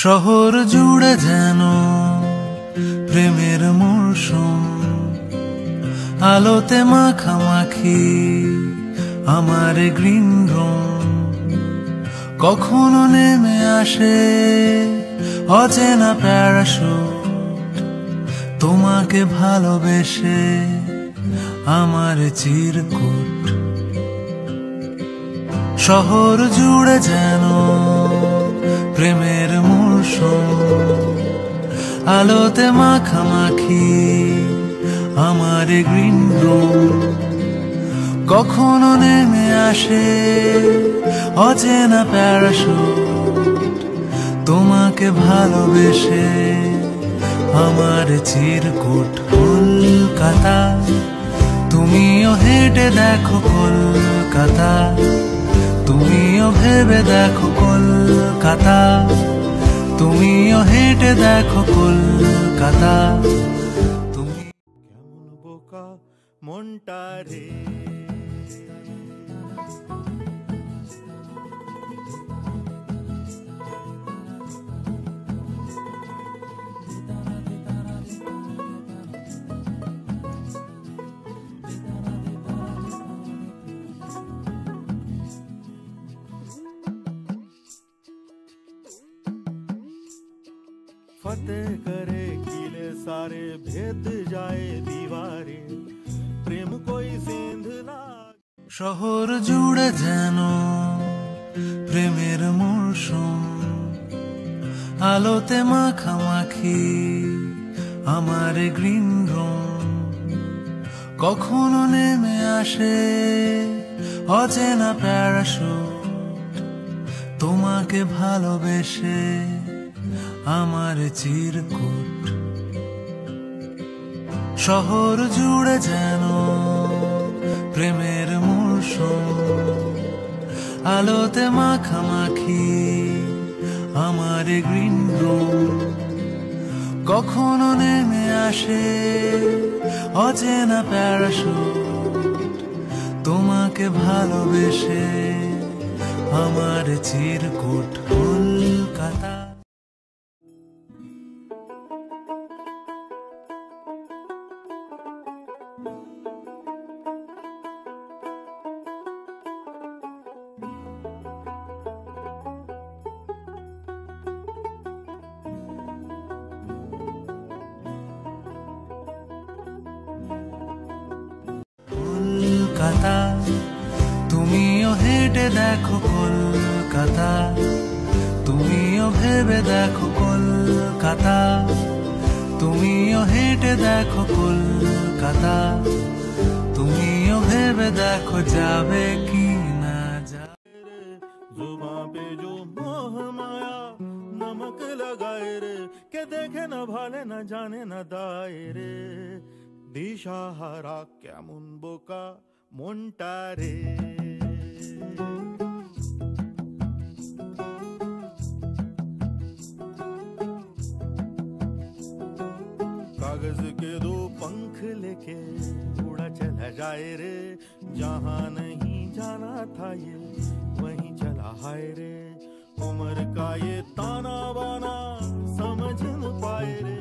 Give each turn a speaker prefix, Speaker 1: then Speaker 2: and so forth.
Speaker 1: শহর জুড়ে যেন প্রেমের মরশুম, আলোতে মাখামাখি আমার গ্রিন রুম। কখনো নেমে আসে অচেনা প্যারাশুট, তোমাকে ভালোবেসে আমার চিরকুট। শহর জুড়ে যেন প্রেমের মরশুম, আলোতে মাখামাখি আমার গ্রিন রুম। কখনো নেমে আসে অচেনা প্যারাশুট, তোমাকে ভালোবেসে আমার চিরকুট। কলকাতা তুমিও হেঁটে দেখো কলকাতা, তুমিও ভেবে দেখো কলকাতা, তুমিও হেঁটে দেখো কলকাতা। তুমি
Speaker 2: কেমন বোকা মনটা রে, फतेह करे किले सारे, भेद जाए दीवारें, प्रेम कोई सेंध ना।
Speaker 1: শহর জুড়ে যেন প্রেমের মরশুম, আলোতে মাখামাখি আমার গ্রিন রুম। কখনো নেমে আসে অচেনা প্যারাশুট, তোমাকে ভালোবেসে আমার চিরকুট। শহর জুড়ে যেন প্রেমের মরশুম, আলোতে মাখামাখি আমার গ্রিন রুম। কখনো নেমে আসে অচেনা প্যারাশুট, তোমাকে ভালোবেসে আমার চিরকুট। কলকাতা কলকাতা তুমিও হেঁটে দেখো কলকাতা, তুমিও ভেবে দেখো কলকাতা, তুমিও হেঁটে দেখো কলকাতা, তুমিও ভেবে দেখো যাবে কি না যাবে।
Speaker 2: जुबां पे जो मोह माया नमक लगाए रे, के देखे न भाले न जाने न दाए रे। দিশাহারা কেমন বোকা মনটা রে, कागज के दो पंख लेके उड़ा चला जाए रे, जहां नहीं जाना था ये वहीं चला हाय रे। उम्र का ये ताना बाना समझ न पाए रे।